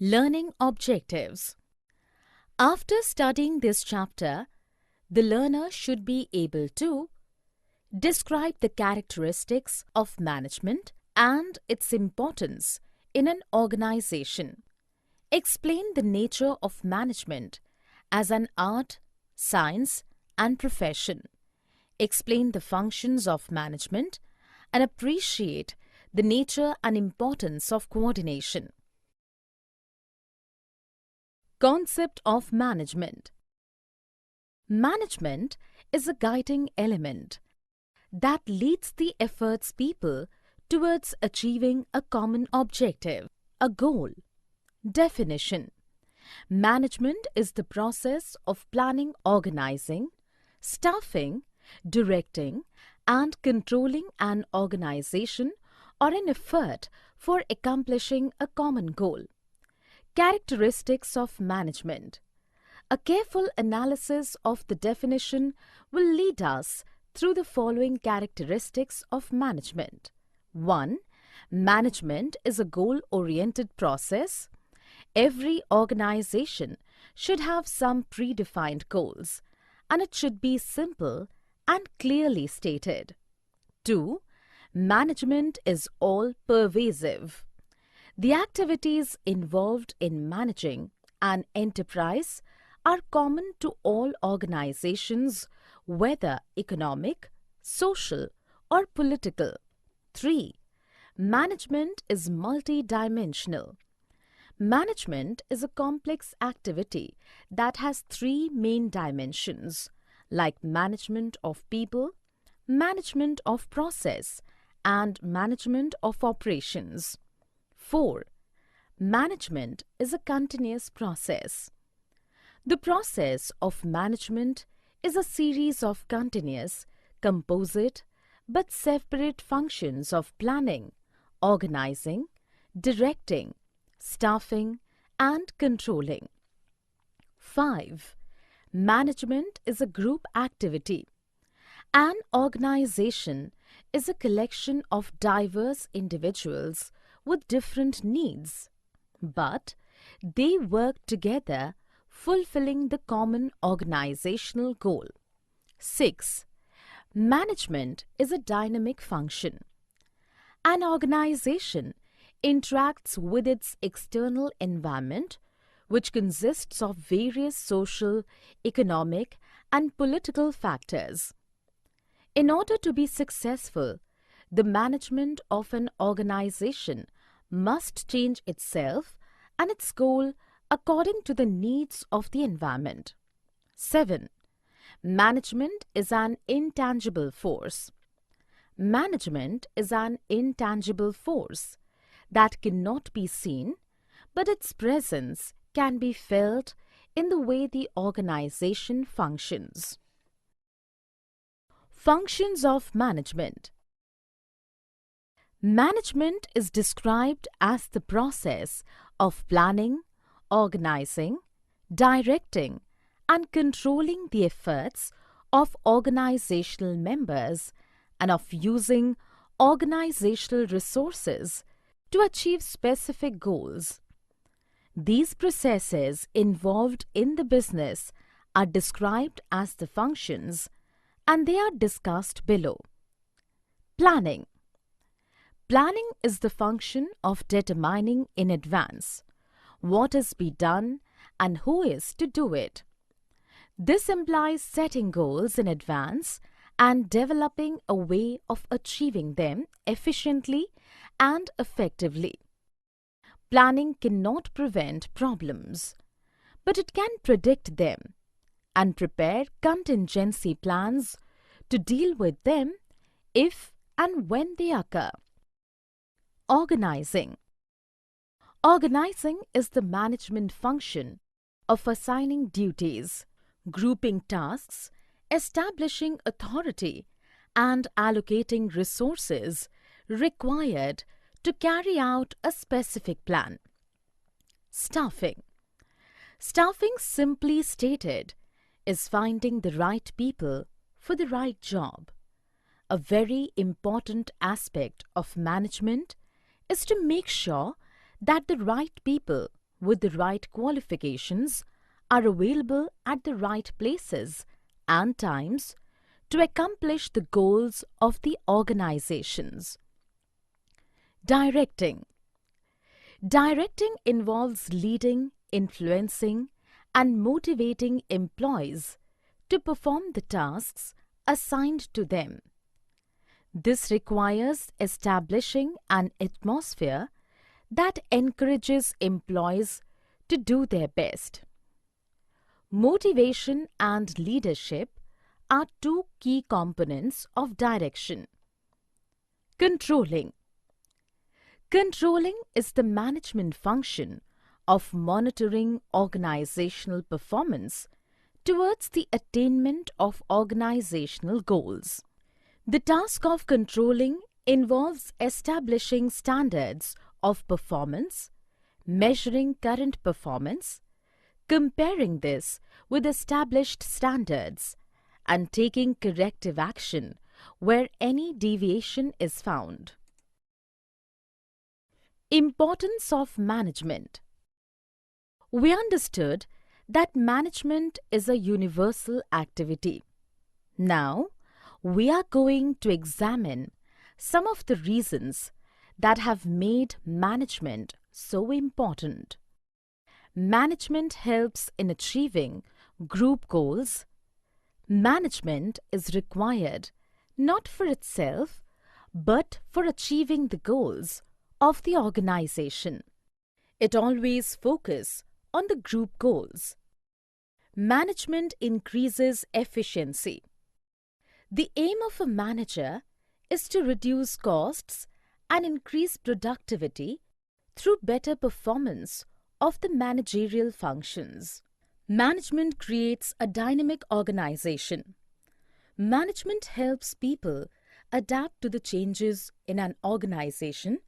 Learning objectives. After studying this chapter, the learner should be able to describe the characteristics of management and its importance in an organization. Explain the nature of management as an art, science, and profession. Explain the functions of management and appreciate the nature and importance of coordination. Concept of management. Management is a guiding element that leads the efforts people towards achieving a common objective, a goal. Definition. Management is the process of planning, organizing, staffing, directing, and controlling an organization or an effort for accomplishing a common goal. Characteristics of management. A careful analysis of the definition will lead us through the following characteristics of management. 1. Management is a goal-oriented process. Every organization should have some predefined goals, and it should be simple and clearly stated. 2. Management is all-pervasive. The activities involved in managing an enterprise are common to all organizations, whether economic, social, or political. 3. Management is multidimensional. Management is a complex activity that has three main dimensions, like management of people, management of process, and management of operations. 4. Management is a continuous process. The process of management is a series of continuous, composite, but separate functions of planning, organizing, directing, staffing, and controlling. 5. Management is a group activity. An organization is a collection of diverse individuals with different needs, but they work together, fulfilling the common organizational goal. 6. Management is a dynamic function. An organization interacts with its external environment, which consists of various social, economic, and political factors. In order to be successful, the management of an organization must change itself and its goal according to the needs of the environment. 7. Management is an intangible force. Management is an intangible force that cannot be seen, but its presence can be felt in the way the organization functions. Functions of management. Management is described as the process of planning, organizing, directing, and controlling the efforts of organizational members and of using organizational resources to achieve specific goals. These processes involved in the business are described as the functions, and they are discussed below. Planning. Planning is the function of determining in advance what is to be done and who is to do it. This implies setting goals in advance and developing a way of achieving them efficiently and effectively. Planning cannot prevent problems, but it can predict them and prepare contingency plans to deal with them if and when they occur. Organizing. Organizing is the management function of assigning duties, grouping tasks, establishing authority, and allocating resources required to carry out a specific plan. Staffing. Staffing, simply stated, is finding the right people for the right job. A very important aspect of management is to make sure that the right people with the right qualifications are available at the right places and times to accomplish the goals of the organizations. Directing. Directing involves leading, influencing, and motivating employees to perform the tasks assigned to them. This requires establishing an atmosphere that encourages employees to do their best. Motivation and leadership are two key components of direction. Controlling. Controlling is the management function of monitoring organizational performance towards the attainment of organizational goals. The task of controlling involves establishing standards of performance, measuring current performance, comparing this with established standards, and taking corrective action where any deviation is found. Importance of management. We understood that management is a universal activity. Now, we are going to examine some of the reasons that have made management so important. Management helps in achieving group goals. Management is required not for itself, but for achieving the goals of the organization. It always focuses on the group goals. Management increases efficiency. The aim of a manager is to reduce costs and increase productivity through better performance of the managerial functions. Management creates a dynamic organization. Management helps people adapt to the changes in an organization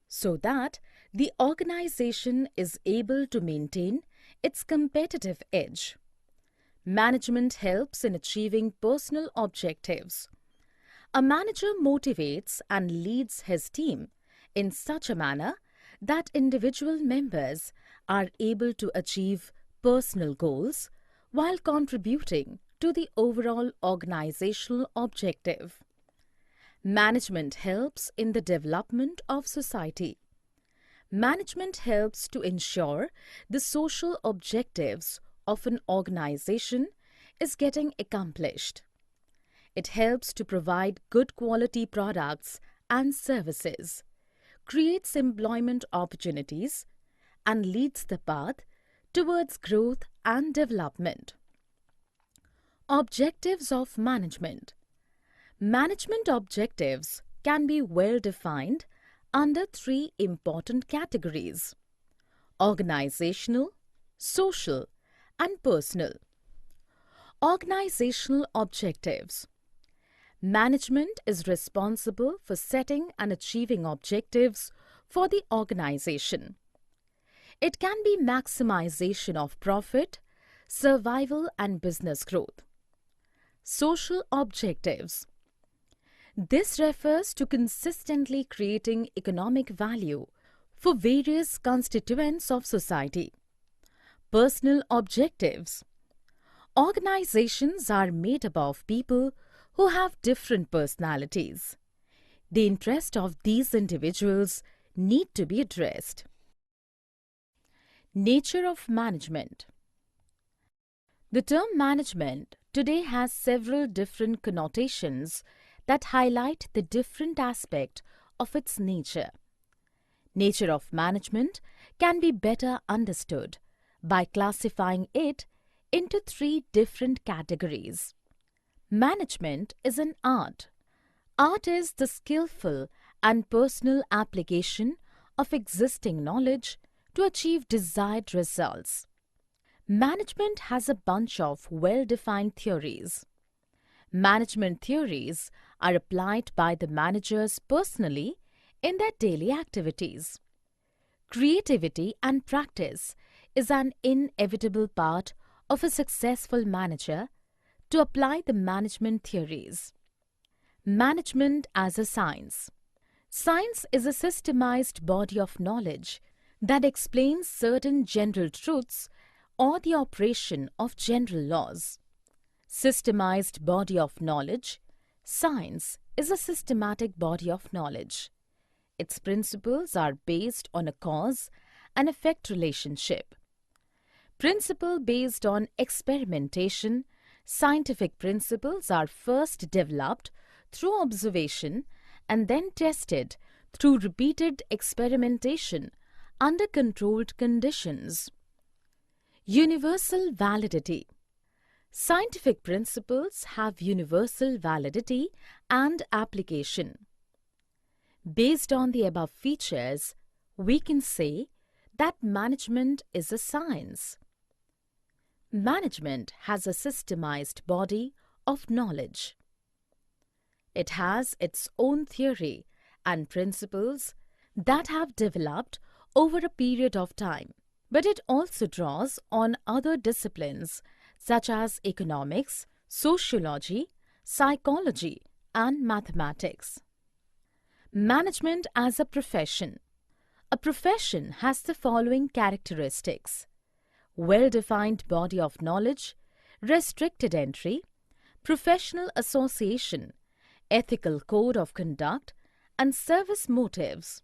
so that the organization is able to maintain its competitive edge. Management helps in achieving personal objectives. A manager motivates and leads his team in such a manner that individual members are able to achieve personal goals while contributing to the overall organizational objective. Management helps in the development of society. Management helps to ensure the social objectives of an organization is getting accomplished. It helps to provide good quality products and services, creates employment opportunities, and leads the path towards growth and development. Objectives of management. Management objectives can be well defined under three important categories: organizational, social, and personal. Organizational objectives. Management is responsible for setting and achieving objectives for the organization. It can be maximization of profit, survival, and business growth. Social objectives. This refers to consistently creating economic value for various constituents of society. Personal objectives. Organizations are made up of people who have different personalities. The interests of these individuals need to be addressed. Nature of management. The term management today has several different connotations that highlight the different aspect of its nature. Nature of management can be better understood by classifying it into three different categories. Management is an art. Art is the skillful and personal application of existing knowledge to achieve desired results. Management has a bunch of well-defined theories. Management theories are applied by the managers personally in their daily activities. Creativity and practice is an inevitable part of a successful manager to apply the management theories. Management as a science. Science is a systemized body of knowledge that explains certain general truths or the operation of general laws. Systemized body of knowledge. Science is a systematic body of knowledge. Its principles are based on a cause and effect relationship. Principle based on experimentation. Scientific principles are first developed through observation and then tested through repeated experimentation under controlled conditions. Universal validity. Scientific principles have universal validity and application. Based on the above features, we can say that management is a science. Management has a systemized body of knowledge. It has its own theory and principles that have developed over a period of time, but it also draws on other disciplines such as economics, sociology, psychology, and mathematics. Management as a profession. A profession has the following characteristics: well-defined body of knowledge, restricted entry, professional association, ethical code of conduct, and service motives.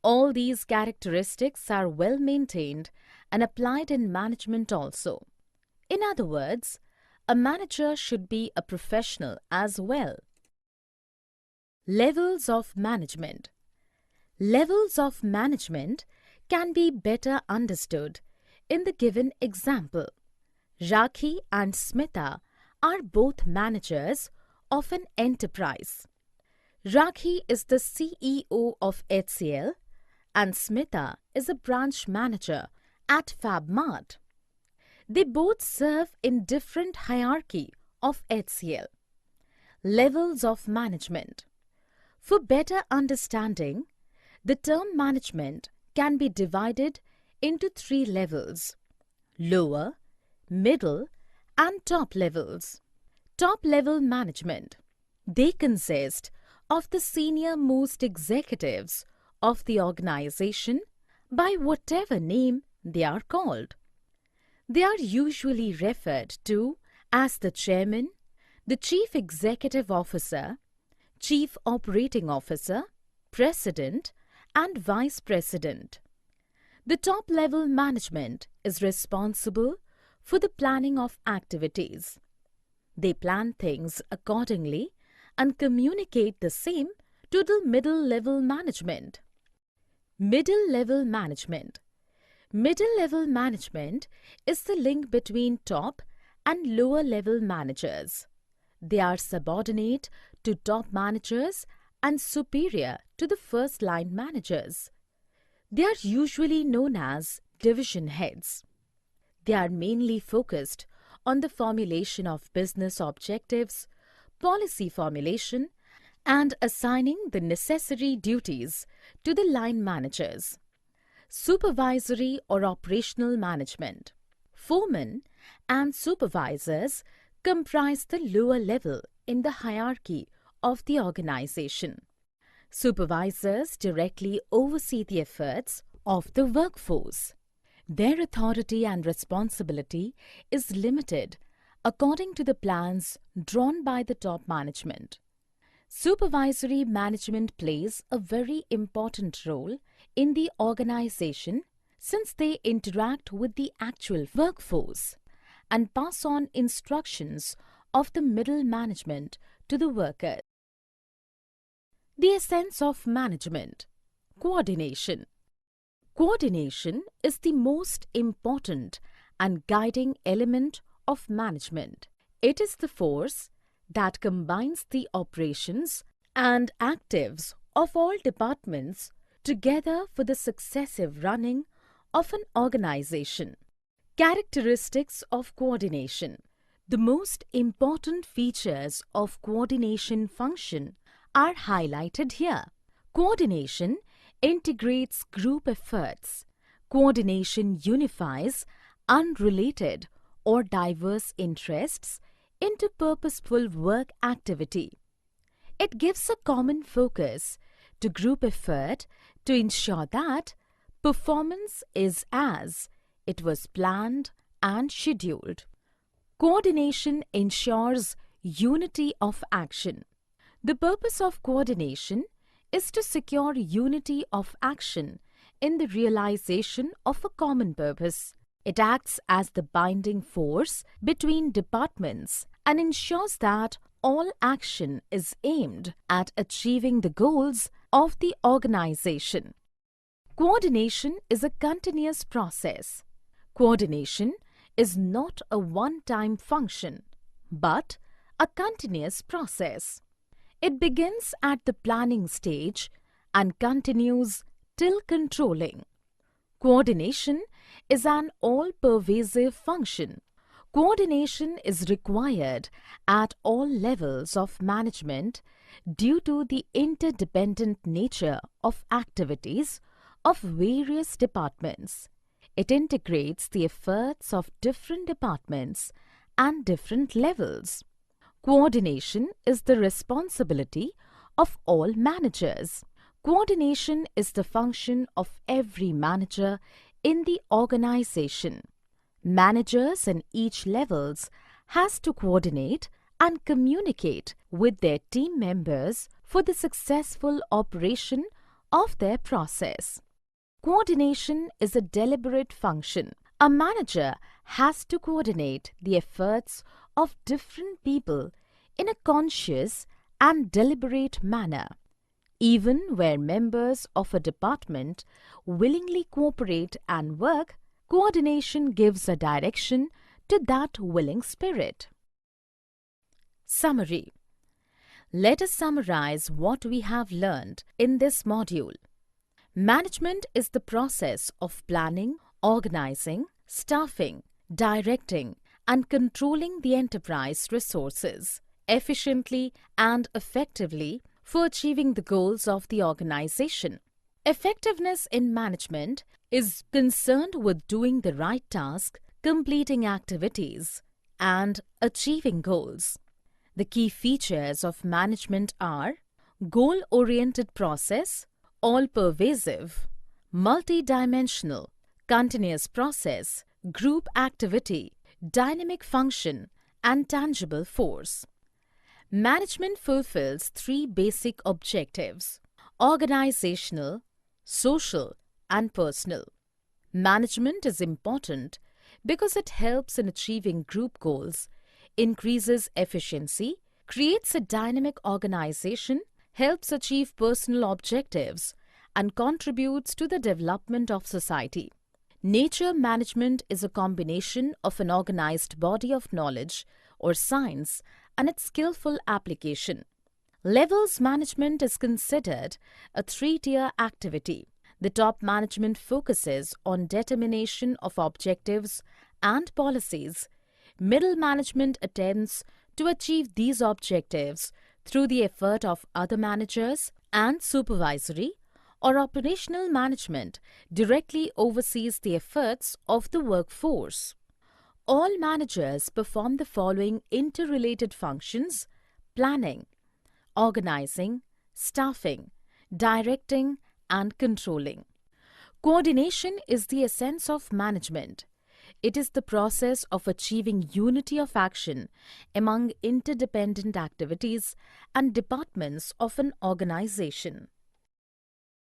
All these characteristics are well maintained and applied in management also. In other words, a manager should be a professional as well. Levels of management. Levels of management can be better understood in the given example. Rakhi and Smita are both managers of an enterprise. Rakhi is the CEO of HCL and Smita is a branch manager at FabMart. They both serve in different hierarchy of HCL. Levels of management. For better understanding, the term management can be divided into 3 levels: lower, middle, and top levels. Top-level management. They consist of the senior-most executives of the organization by whatever name they are called. They are usually referred to as the chairman, the chief executive officer, chief operating officer, president, and vice president. The top-level management is responsible for the planning of activities. They plan things accordingly and communicate the same to the middle-level management. Middle-level management. Middle-level management is the link between top and lower-level managers. They are subordinate to top managers and superior to the first-line managers. They are usually known as division heads. They are mainly focused on the formulation of business objectives, policy formulation, and assigning the necessary duties to the line managers. Supervisory or operational management. Foremen and supervisors comprise the lower level in the hierarchy of the organization. Supervisors directly oversee the efforts of the workforce. Their authority and responsibility is limited according to the plans drawn by the top management. Supervisory management plays a very important role in the organization since they interact with the actual workforce and pass on instructions of the middle management to the workers. The essence of management. Coordination. Coordination is the most important and guiding element of management. It is the force that combines the operations and actives of all departments together for the successive running of an organization. Characteristics of coordination. The most important features of coordination function are highlighted here. Coordination integrates group efforts. Coordination unifies unrelated or diverse interests into purposeful work activity. It gives a common focus to group effort to ensure that Performance is as it was planned and scheduled. Coordination ensures unity of action. The purpose of coordination is to secure unity of action in the realization of a common purpose. It acts as the binding force between departments and ensures that all action is aimed at achieving the goals of the organization. Coordination is a continuous process. Coordination is not a one-time function, but a continuous process. It begins at the planning stage and continues till controlling. Coordination is an all-pervasive function. Coordination is required at all levels of management due to the interdependent nature of activities of various departments. It integrates the efforts of different departments and different levels. Coordination is the responsibility of all managers. Coordination is the function of every manager in the organization. Managers in each levels has to coordinate and communicate with their team members for the successful operation of their process. Coordination is a deliberate function. A manager has to coordinate the efforts of different people in a conscious and deliberate manner. Even where members of a department willingly cooperate and work, coordination gives a direction to that willing spirit. Summary. Let us summarize what we have learned in this module. Management is the process of planning, organizing, staffing, directing, and controlling the enterprise resources efficiently and effectively for achieving the goals of the organization. Effectiveness in management is concerned with doing the right task, completing activities, and achieving goals. The key features of management are goal-oriented process, all-pervasive, multi-dimensional, continuous process, group activity, dynamic function, and tangible force. Management fulfills three basic objectives: organizational, social, and personal. Management is important because it helps in achieving group goals, increases efficiency, creates a dynamic organization, helps achieve personal objectives, and contributes to the development of society. Nature management is a combination of an organized body of knowledge or science and its skillful application. Levels management is considered a three-tier activity. The top management focuses on determination of objectives and policies. Middle management attempts to achieve these objectives through the effort of other managers, and supervisory or operational management directly oversees the efforts of the workforce. All managers perform the following interrelated functions: planning, organizing, staffing, directing, and controlling. Coordination is the essence of management. It is the process of achieving unity of action among interdependent activities and departments of an organization.